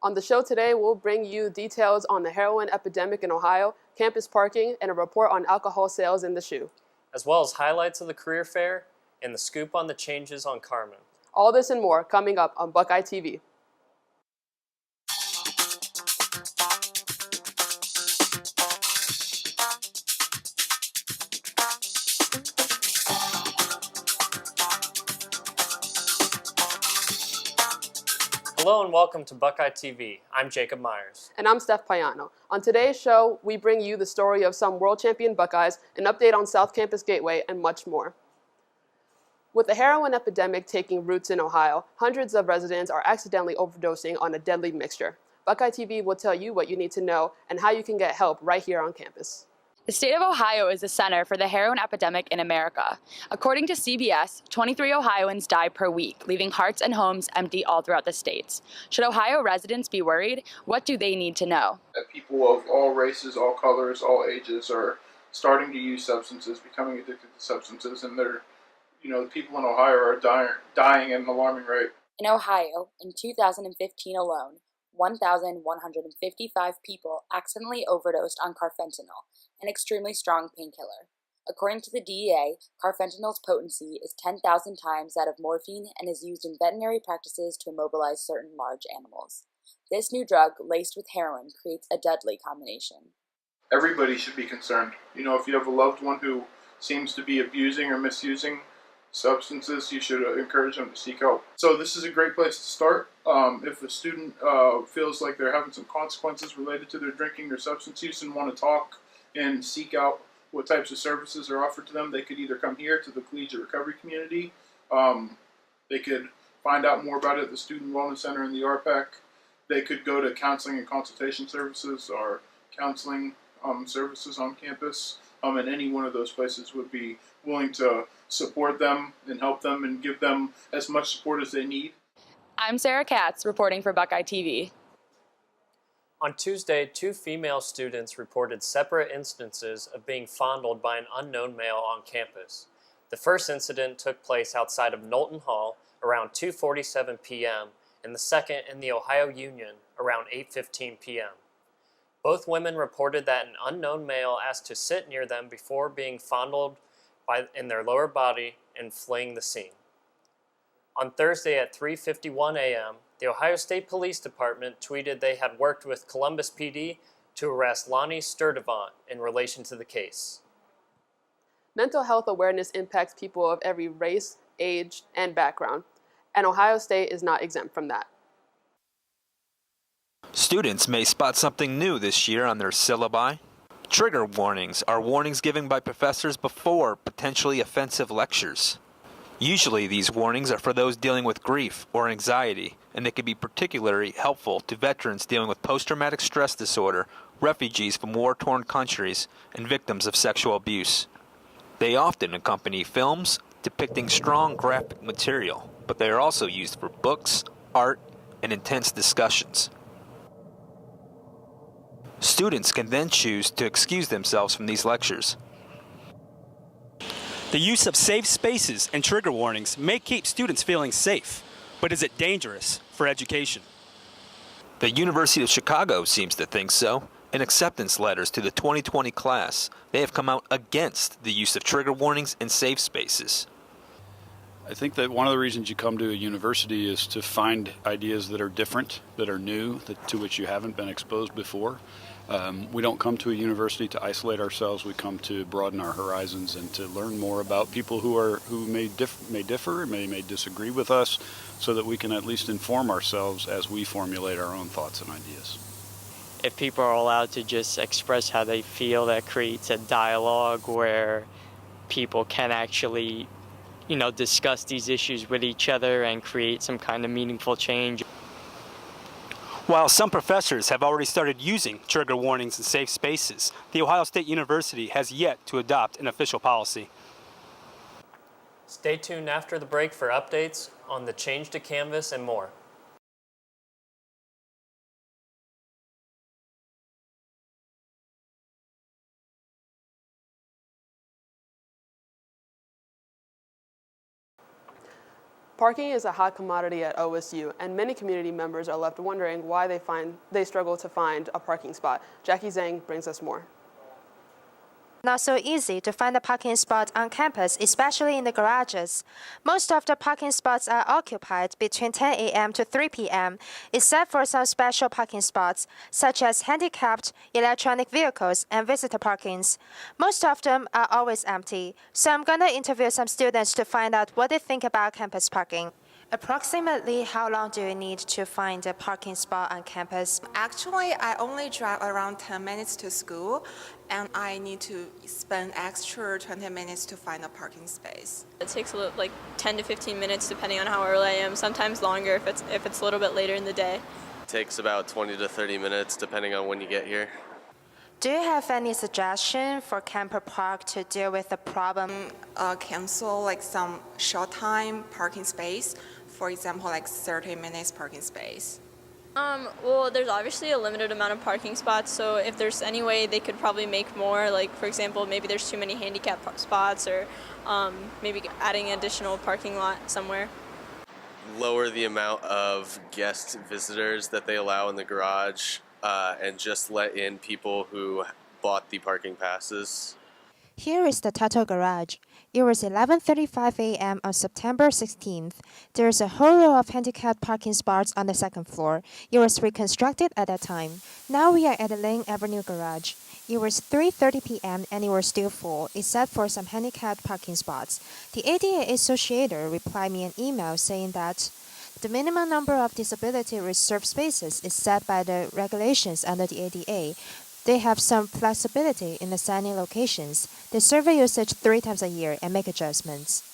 On the show today, we'll bring you details on the heroin epidemic in Ohio, campus parking, and a report on alcohol sales in the SHU, as well as highlights of the career fair and the scoop on the changes on Carmen. All this and more coming up on Buckeye TV. Hello and welcome to Buckeye TV. I'm Jacob Myers. And I'm Steph Payano. On today's show, we bring you the story of some world champion Buckeyes, an update on South Campus Gateway, and much more. With the heroin epidemic taking roots in Ohio, hundreds of residents are accidentally overdosing on a deadly mixture. Buckeye TV will tell you what you need to know and how you can get help right here on campus. The state of Ohio is the center for the heroin epidemic in America. According to CBS, 23 Ohioans die per week, leaving hearts and homes empty all throughout the states. Should Ohio residents be worried? What do they need to know? That people of all races, all colors, all ages are starting to use substances, becoming addicted to substances, and the people in Ohio are dying at an alarming rate. In Ohio, in 2015 alone, 1,155 people accidentally overdosed on carfentanil, an extremely strong painkiller. According to the DEA, carfentanil's potency is 10,000 times that of morphine and is used in veterinary practices to immobilize certain large animals. This new drug, laced with heroin, creates a deadly combination. Everybody should be concerned. If you have a loved one who seems to be abusing or misusing substances, you should encourage them to seek help. So this is a great place to start. If a student feels like they're having some consequences related to their drinking or substance use and want to talk and seek out what types of services are offered to them, they could either come here to the Collegiate Recovery Community. They could find out more about it at the Student Wellness Center in the RPAC. They could go to counseling and consultation services or counseling services on campus. And any one of those places would be willing to support them and help them and give them as much support as they need. I'm Sarah Katz, reporting for Buckeye TV. On Tuesday, 2 female students reported separate instances of being fondled by an unknown male on campus. The first incident took place outside of Knowlton Hall around 2:47 p.m. and the second in the Ohio Union around 8:15 p.m. Both women reported that an unknown male asked to sit near them before being fondled in their lower body and fleeing the scene. On Thursday at 3:51 a.m., the Ohio State Police Department tweeted they had worked with Columbus PD to arrest Lonnie Sturdivant in relation to the case. Mental health awareness impacts people of every race, age, and background, and Ohio State is not exempt from that. Students may spot something new this year on their syllabi. Trigger warnings are warnings given by professors before potentially offensive lectures. Usually these warnings are for those dealing with grief or anxiety, and they can be particularly helpful to veterans dealing with post-traumatic stress disorder, refugees from war-torn countries, and victims of sexual abuse. They often accompany films depicting strong graphic material, but they are also used for books, art, and intense discussions. Students can then choose to excuse themselves from these lectures. The use of safe spaces and trigger warnings may keep students feeling safe, but is it dangerous for education? The University of Chicago seems to think so. In acceptance letters to the 2020 class, they have come out against the use of trigger warnings in safe spaces. I think that one of the reasons you come to a university is to find ideas that are different, that are new, to which you haven't been exposed before. We don't come to a university to isolate ourselves. We come to broaden our horizons and to learn more about people who may differ, may disagree with us, so that we can at least inform ourselves as we formulate our own thoughts and ideas. If people are allowed to just express how they feel, that creates a dialogue where people can actually, discuss these issues with each other and create some kind of meaningful change. While some professors have already started using trigger warnings in safe spaces, The Ohio State University has yet to adopt an official policy. Stay tuned after the break for updates on the change to Canvas and more. Parking is a hot commodity at OSU, and many community members are left wondering why they struggle to find a parking spot. Jackie Zhang brings us more. Not so easy to find a parking spot on campus, especially in the garages. Most of the parking spots are occupied between 10 a.m. to 3 p.m., except for some special parking spots, such as handicapped, electronic vehicles, and visitor parkings. Most of them are always empty, so I'm gonna interview some students to find out what they think about campus parking. Approximately how long do you need to find a parking spot on campus? Actually, I only drive around 10 minutes to school, and I need to spend extra 20 minutes to find a parking space. It takes like 10 to 15 minutes depending on how early I am, sometimes longer if it's a little bit later in the day. It takes about 20 to 30 minutes depending on when you get here. Do you have any suggestion for Camper Park to deal with the problem? Cancel like some short time parking space, for example, like 30 minutes parking space. Well, there's obviously a limited amount of parking spots, so if there's any way they could probably make more, like for example, maybe there's too many handicap spots, or maybe adding an additional parking lot somewhere. Lower the amount of guest visitors that they allow in the garage, and just let in people who bought the parking passes. Here is the Tato Garage. It was 11:35 a.m. on September 16th. There is a whole row of handicapped parking spots on the second floor. It was reconstructed at that time. Now we are at the Lane Avenue Garage. It was 3:30 p.m. and it was still full, except for some handicapped parking spots. The ADA Associator replied me an email saying that the minimum number of disability reserved spaces is set by the regulations under the ADA. They have some flexibility in assigning locations. They survey usage 3 times a year and make adjustments.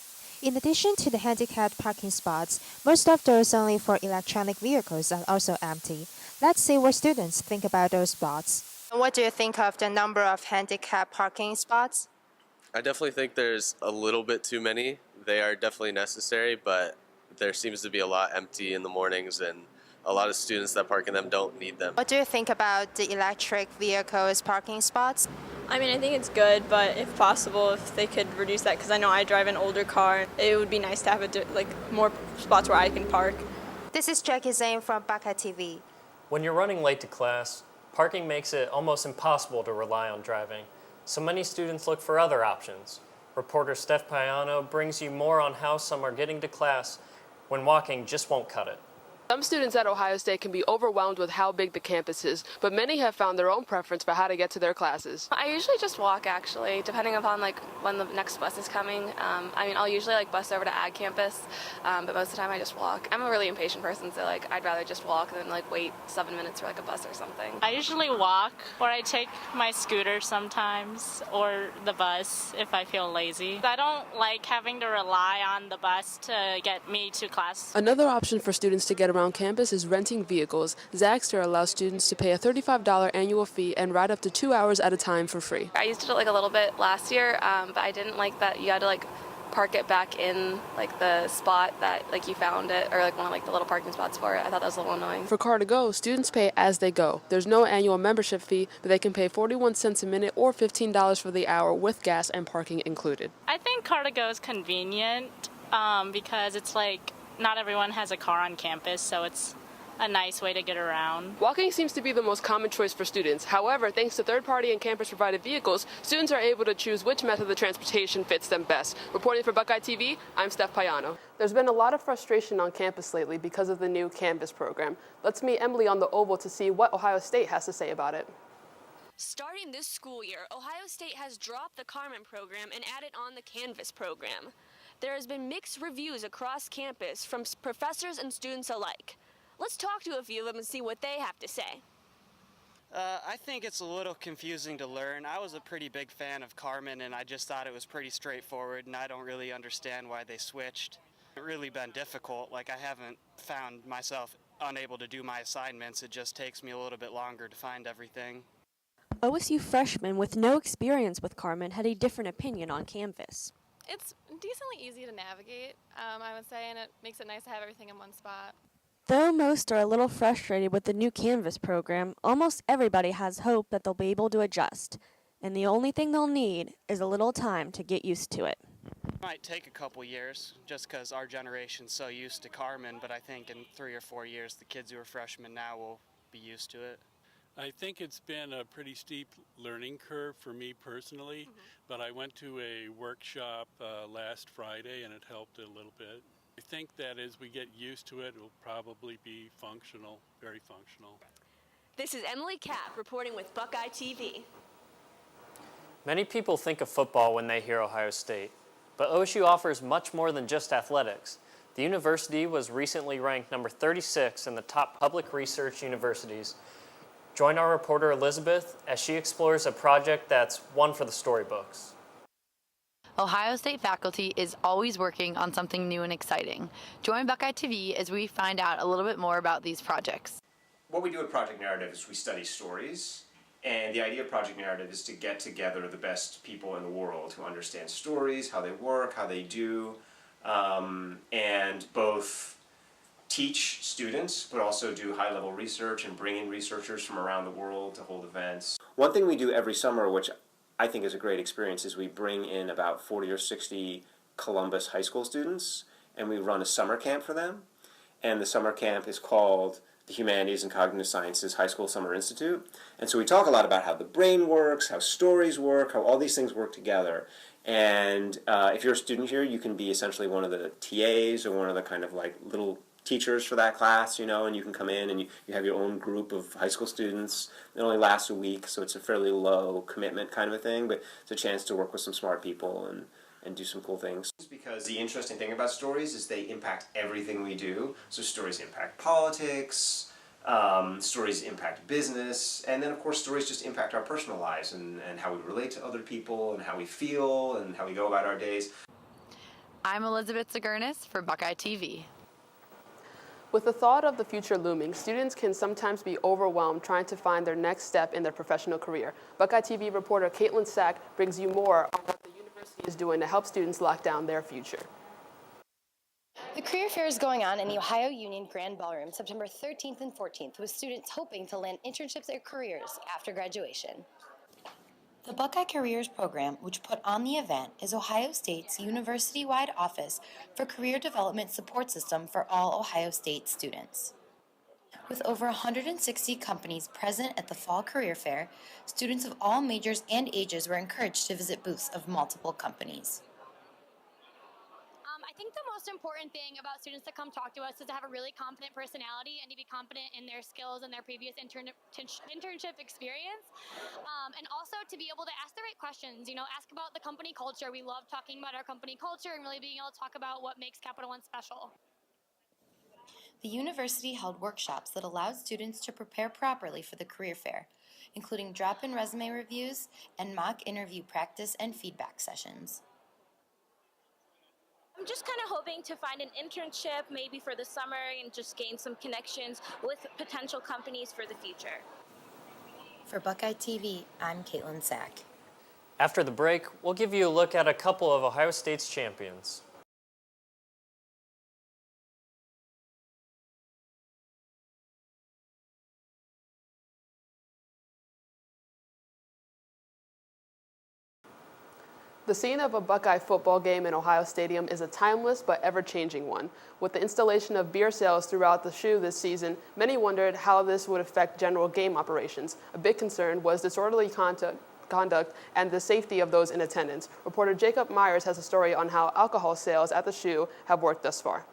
In addition to the handicapped parking spots, most of those only for electronic vehicles are also empty. Let's see what students think about those spots. What do you think of the number of handicapped parking spots? I definitely think there's a little bit too many. They are definitely necessary, but there seems to be a lot empty in the mornings, and a lot of students that park in them don't need them. What do you think about the electric vehicles parking spots? I mean, I think it's good, but if possible, if they could reduce that, because I know I drive an older car, it would be nice to have more spots where I can park. This is Jackie Zhang from Buckeye TV. When you're running late to class, parking makes it almost impossible to rely on driving, so many students look for other options. Reporter Steph Payano brings you more on how some are getting to class when walking just won't cut it. Some students at Ohio State can be overwhelmed with how big the campus is, but many have found their own preference for how to get to their classes. I usually just walk, actually, depending upon when the next bus is coming. I'll usually bus over to Ag Campus, but most of the time I just walk. I'm a really impatient person, so I'd rather just walk than wait 7 minutes for a bus or something. I usually walk, or I take my scooter sometimes, or the bus if I feel lazy. I don't like having to rely on the bus to get me to class. Another option for students to get around campus is renting vehicles. Zaxter allows students to pay a $35 annual fee and ride up to 2 hours at a time for free. I used it a little bit last year, but I didn't like that you had to park it back in the spot that you found it, or one of the little parking spots for it. I thought that was a little annoying. For Car2Go, students pay as they go. There's no annual membership fee, but they can pay 41 cents a minute or $15 for the hour with gas and parking included. I think Car2Go is convenient because it's not everyone has a car on campus, so it's a nice way to get around. Walking seems to be the most common choice for students. However, thanks to third-party and campus-provided vehicles, students are able to choose which method of transportation fits them best. Reporting for Buckeye TV, I'm Steph Payano. There's been a lot of frustration on campus lately because of the new Canvas program. Let's meet Emily on the Oval to see what Ohio State has to say about it. Starting this school year, Ohio State has dropped the Carmen program and added on the Canvas program. There has been mixed reviews across campus from professors and students alike. Let's talk to a few of them and see what they have to say. I think it's a little confusing to learn. I was a pretty big fan of Carmen, and I just thought it was pretty straightforward, and I don't really understand why they switched. It's really been difficult. I haven't found myself unable to do my assignments. It just takes me a little bit longer to find everything. OSU freshmen with no experience with Carmen had a different opinion on Canvas. It's decently easy to navigate, I would say, and it makes it nice to have everything in one spot. Though most are a little frustrated with the new Canvas program, almost everybody has hope that they'll be able to adjust, and the only thing they'll need is a little time to get used to it. Might take a couple years just because our generation's so used to Carmen, but I think in 3 or 4 years the kids who are freshmen now will be used to it. I think it's been a pretty steep learning curve for me personally, but I went to a workshop last Friday and it helped a little bit. I think that as we get used to it, it will probably be functional, very functional. This is Emily Kapp reporting with Buckeye TV. Many people think of football when they hear Ohio State, but OSU offers much more than just athletics. The university was recently ranked number 36 in the top public research universities. Join our reporter Elizabeth as she explores a project that's one for the storybooks. Ohio State faculty is always working on something new and exciting. Join Buckeye TV as we find out a little bit more about these projects. What we do at Project Narrative is we study stories, and the idea of Project Narrative is to get together the best people in the world who understand stories, how they work, how they do, and both teach students, but also do high-level research and bring in researchers from around the world to hold events. One thing we do every summer, which I think is a great experience, is we bring in about 40 or 60 Columbus high school students, and we run a summer camp for them. And the summer camp is called the Humanities and Cognitive Sciences High School Summer Institute. And so we talk a lot about how the brain works, how stories work, how all these things work together. And if you're a student here, you can be essentially one of the TAs or one of the kind of like little teachers for that class, and you can come in and you have your own group of high school students. It only lasts a week, so it's a fairly low commitment kind of a thing, but it's a chance to work with some smart people and do some cool things. Because the interesting thing about stories is they impact everything we do. So stories impact politics, stories impact business, and then of course stories just impact our personal lives and how we relate to other people and how we feel and how we go about our days. I'm Elizabeth Zagurnis for Buckeye TV. With the thought of the future looming, students can sometimes be overwhelmed trying to find their next step in their professional career. Buckeye TV reporter Caitlin Sack brings you more on what the university is doing to help students lock down their future. The career fair is going on in the Ohio Union Grand Ballroom September 13th and 14th, with students hoping to land internships or careers after graduation. The Buckeye Careers Program, which put on the event, is Ohio State's university-wide office for career development support system for all Ohio State students. With over 160 companies present at the Fall Career Fair, students of all majors and ages were encouraged to visit booths of multiple companies. I think the most important thing about students that come talk to us is to have a really confident personality and to be confident in their skills and their previous internship experience. And also to be able to ask the right questions, ask about the company culture. We love talking about our company culture and really being able to talk about what makes Capital One special. The university held workshops that allowed students to prepare properly for the career fair, including drop-in resume reviews and mock interview practice and feedback sessions. I'm just kind of hoping to find an internship maybe for the summer and just gain some connections with potential companies for the future. For Buckeye TV, I'm Caitlin Sack. After the break, we'll give you a look at a couple of Ohio State's champions. The scene of a Buckeye football game in Ohio Stadium is a timeless but ever-changing one. With the installation of beer sales throughout the shoe this season, many wondered how this would affect general game operations. A big concern was disorderly conduct and the safety of those in attendance. Reporter Jacob Myers has a story on how alcohol sales at the shoe have worked thus far.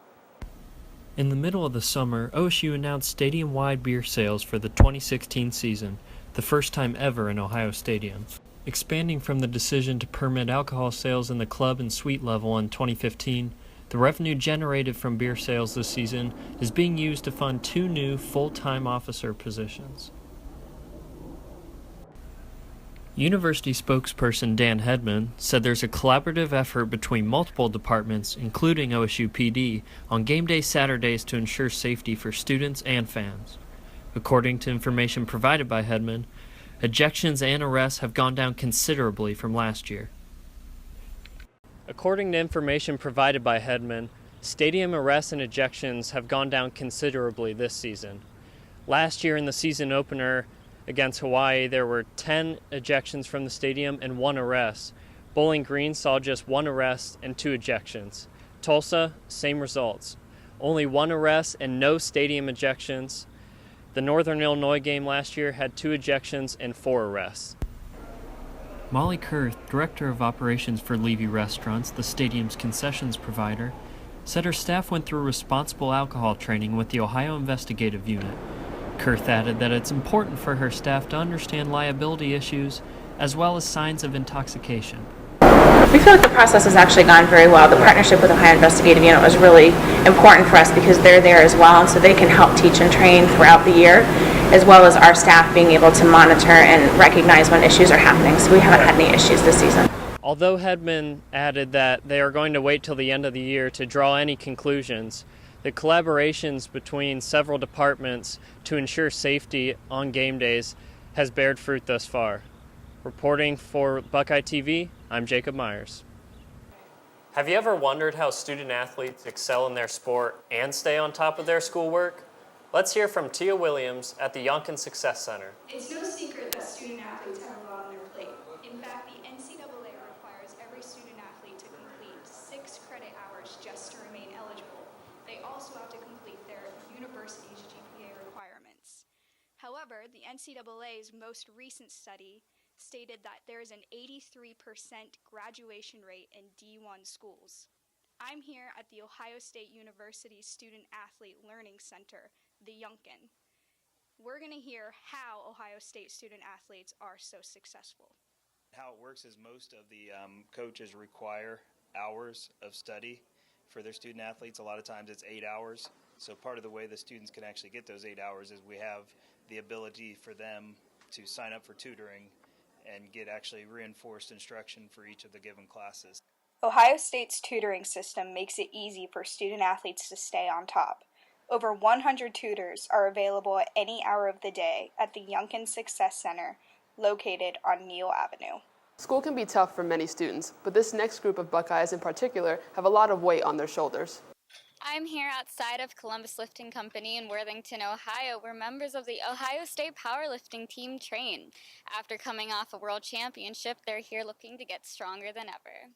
In the middle of the summer, OSU announced stadium-wide beer sales for the 2016 season, the first time ever in Ohio Stadium. Expanding from the decision to permit alcohol sales in the club and suite level in 2015, the revenue generated from beer sales this season is being used to fund 2 new full-time officer positions. University spokesperson Dan Hedman said there's a collaborative effort between multiple departments, including OSU PD, on game day Saturdays to ensure safety for students and fans. According to information provided by Hedman, ejections and arrests have gone down considerably from last year. According to information provided by Hedman, stadium arrests and ejections have gone down considerably this season. Last year in the season opener against Hawaii, there were 10 ejections from the stadium and 1 arrest, Bowling Green saw just 1 arrest and 2 ejections. Tulsa, same results. Only 1 arrest and no stadium ejections. The Northern Illinois game last year had 2 ejections and 4 arrests. Molly Kurth, Director of Operations for Levy Restaurants, the stadium's concessions provider, said her staff went through responsible alcohol training with the Ohio Investigative Unit. Kurth added that it's important for her staff to understand liability issues as well as signs of intoxication. We feel like the process has actually gone very well. The partnership with Ohio Investigative Unit was really important for us because they're there as well, and so they can help teach and train throughout the year, as well as our staff being able to monitor and recognize when issues are happening. So we haven't had any issues this season. Although Hedman added that they are going to wait till the end of the year to draw any conclusions, the collaborations between several departments to ensure safety on game days has bared fruit thus far. Reporting for Buckeye TV, I'm Jacob Myers. Have you ever wondered how student athletes excel in their sport and stay on top of their schoolwork? Let's hear from Tia Williams at the Yonkin Success Center. It's no secret that student athletes have a lot on their plate. In fact, the NCAA requires every student athlete to complete 6 credit hours just to remain eligible. They also have to complete their university's GPA requirements. However, the NCAA's most recent study stated that there is an 83% graduation rate in D1 schools. I'm here at the Ohio State University Student Athlete Learning Center, the Yonkin. We're going to hear how Ohio State student athletes are so successful. How it works is most of the coaches require hours of study for their student athletes. A lot of times it's 8 hours. So part of the way the students can actually get those 8 hours is we have the ability for them to sign up for tutoring and get actually reinforced instruction for each of the given classes. Ohio State's tutoring system makes it easy for student athletes to stay on top. Over 100 tutors are available at any hour of the day at the Yonkin Success Center, located on Neal Avenue. School can be tough for many students, but this next group of Buckeyes in particular have a lot of weight on their shoulders. I'm here outside of Columbus Lifting Company in Worthington, Ohio, where members of the Ohio State powerlifting team train. After coming off a world championship, they're here looking to get stronger than ever.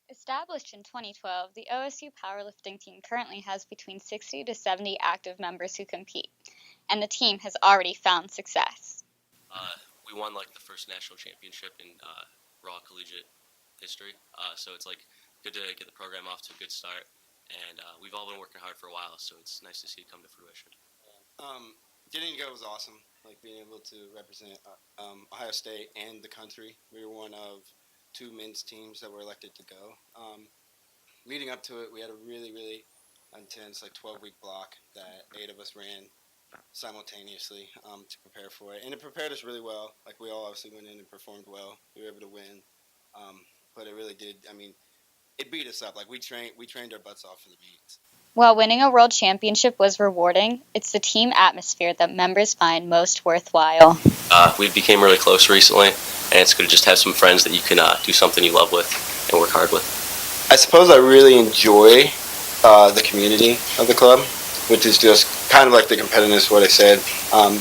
Established in 2012, the OSU powerlifting team currently has between 60 to 70 active members who compete, and the team has already found success. We won like the first national championship in raw collegiate history, so it's like good to get the program off to a good start. And we've all been working hard for a while, so it's nice to see it come to fruition. Getting to go was awesome, like being able to represent Ohio State and the country. We were one of 2 men's teams that were elected to go. Leading up to it, we had a really, really intense, like 12-week block that 8 of us ran simultaneously to prepare for it. And it prepared us really well. Like we all obviously went in and performed well. We were able to win, but it really did, it beat us up. Like we trained our butts off for the meets. While winning a world championship was rewarding, it's the team atmosphere that members find most worthwhile. We became really close recently, and it's good to just have some friends that you can do something you love with and work hard with. I suppose I really enjoy the community of the club, which is just kind of like the competitiveness, what I said.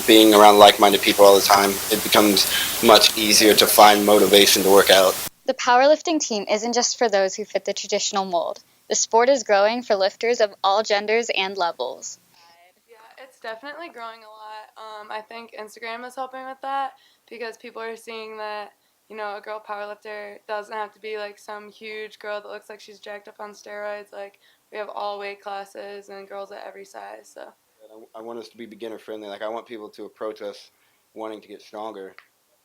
Being around like-minded people all the time, it becomes much easier to find motivation to work out. The powerlifting team isn't just for those who fit the traditional mold. The sport is growing for lifters of all genders and levels. Yeah, it's definitely growing a lot. I think Instagram is helping with that because people are seeing that, a girl powerlifter doesn't have to be like some huge girl that looks like she's jacked up on steroids. Like we have all weight classes and girls at every size. So I want us to be beginner friendly. Like I want people to approach us wanting to get stronger.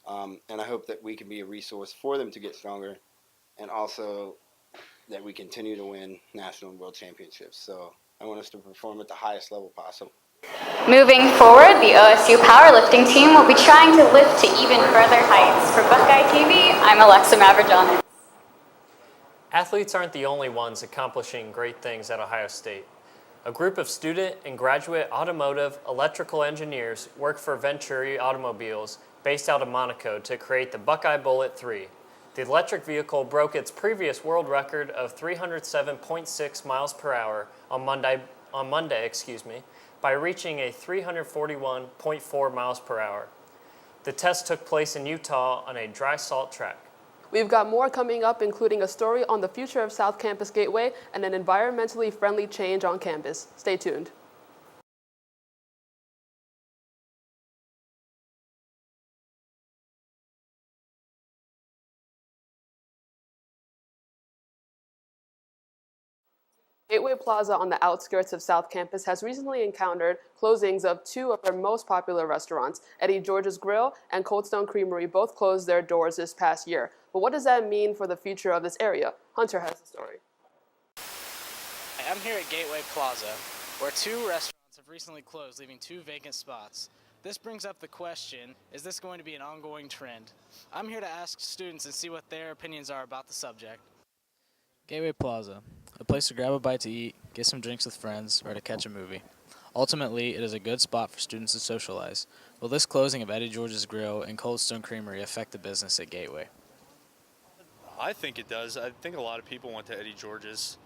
And I hope that we can be a resource for them to get stronger, and also that we continue to win national and world championships. So I want us to perform at the highest level possible. Moving forward, the OSU powerlifting team will be trying to lift to even further heights. For Buckeye TV, I'm Alexa Mavrogiannis. Athletes aren't the only ones accomplishing great things at Ohio State. A group of student and graduate automotive electrical engineers work for Venturi Automobiles based out of Monaco to create the Buckeye Bullet 3. The electric vehicle broke its previous world record of 307.6 miles per hour on Monday, by reaching a 341.4 miles per hour. The test took place in Utah on a dry salt track. We've got more coming up, including a story on the future of South Campus Gateway and an environmentally friendly change on campus. Stay tuned. Gateway Plaza on the outskirts of South Campus has recently encountered closings of two of their most popular restaurants. Eddie George's Grill and Cold Stone Creamery both closed their doors this past year. But what does that mean for the future of this area? Hunter has the story. I'm here at Gateway Plaza, where two restaurants have recently closed, leaving two vacant spots. This brings up the question, is this going to be an ongoing trend? I'm here to ask students and see what their opinions are about the subject. Gateway Plaza, a place to grab a bite to eat, get some drinks with friends, or to catch a movie. Ultimately, it is a good spot for students to socialize. Will this closing of Eddie George's Grill and Cold Stone Creamery affect the business at Gateway? I think it does. I think a lot of people went to Eddie George's,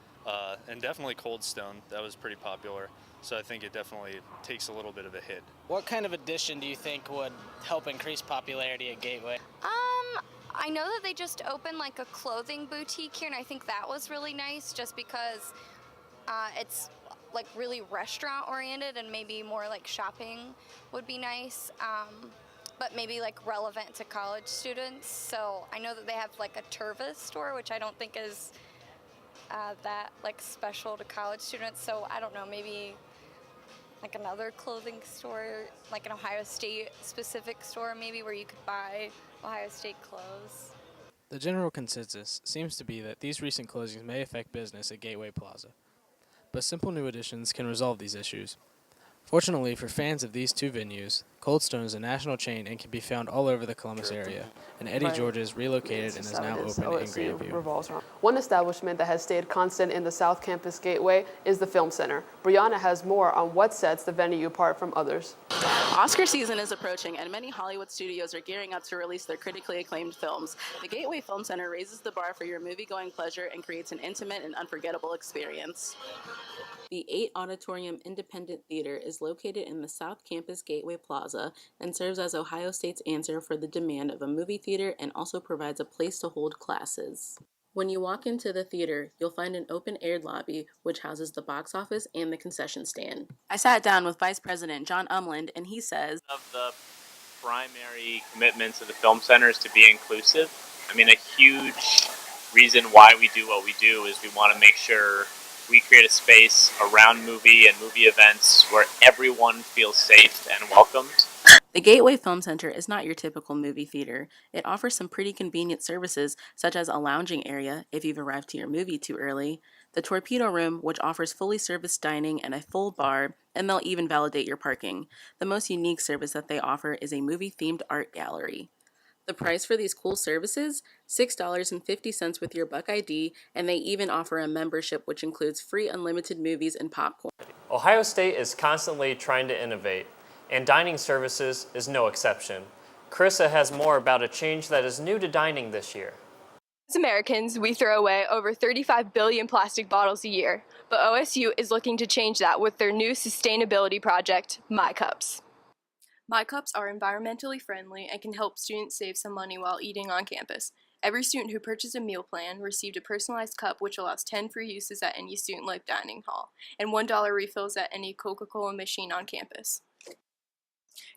and definitely Cold Stone. That was pretty popular. So I think it definitely takes a little bit of a hit. What kind of addition do you think would help increase popularity at Gateway? I know that they just opened like a clothing boutique here, and I think that was really nice just because it's like really restaurant oriented and maybe more like shopping would be nice, but maybe like relevant to college students. So I know that they have like a Tervis store, which I don't think is that like special to college students. So I don't know, maybe like another clothing store, like an Ohio State specific store maybe, where you could buy Ohio State clothes. The general consensus seems to be that these recent closings may affect business at Gateway Plaza, but simple new additions can resolve these issues. Fortunately for fans of these two venues, Cold Stone is a national chain and can be found all over the Columbus area, and Eddie George's relocated and is now open in Grandview. One establishment that has stayed constant in the South Campus Gateway is the Film Center. Brianna has more on what sets the venue apart from others. Oscar season is approaching, and many Hollywood studios are gearing up to release their critically acclaimed films. The Gateway Film Center raises the bar for your movie-going pleasure and creates an intimate and unforgettable experience. The 8 Auditorium Independent Theater is located in the South Campus Gateway Plaza and serves as Ohio State's answer for the demand of a movie theater and also provides a place to hold classes. When you walk into the theater, you'll find an open-aired lobby which houses the box office and the concession stand. I sat down with Vice President John Umland, and he says, of the primary commitments of the Film Center is to be inclusive. I mean, a huge reason why we do what we do is we want to make sure we create a space around movie and movie events where everyone feels safe and welcomed. The Gateway Film Center is not your typical movie theater. It offers some pretty convenient services, such as a lounging area if you've arrived to your movie too early, the Torpedo Room, which offers fully serviced dining and a full bar, and they'll even validate your parking. The most unique service that they offer is a movie-themed art gallery. The price for these cool services, $6.50 with your Buckeye ID, and they even offer a membership which includes free unlimited movies and popcorn. Ohio State is constantly trying to innovate, and dining services is no exception. Carissa has more about a change that is new to dining this year. As Americans, we throw away over 35 billion plastic bottles a year, but OSU is looking to change that with their new sustainability project, My Cups. My Cups are environmentally friendly and can help students save some money while eating on campus. Every student who purchased a meal plan received a personalized cup which allows 10 free uses at any student life dining hall and $1 refills at any Coca-Cola machine on campus.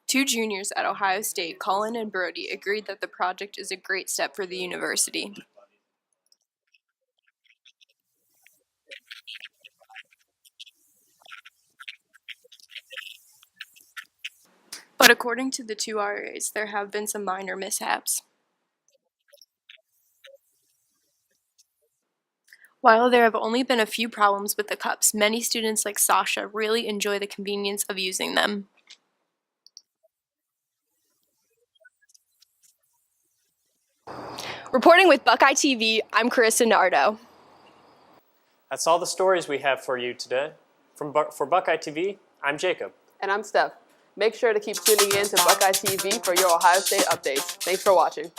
Two juniors at Ohio State, Colin and Brody, agreed that the project is a great step for the university. But according to the two RAs, there have been some minor mishaps. While there have only been a few problems with the cups, many students like Sasha really enjoy the convenience of using them. Reporting with Buckeye TV, I'm Carissa Nardo. That's all the stories we have for you today. For Buckeye TV, I'm Jacob. And I'm Steph. Make sure to keep tuning in to Buckeye TV for your Ohio State updates. Thanks for watching.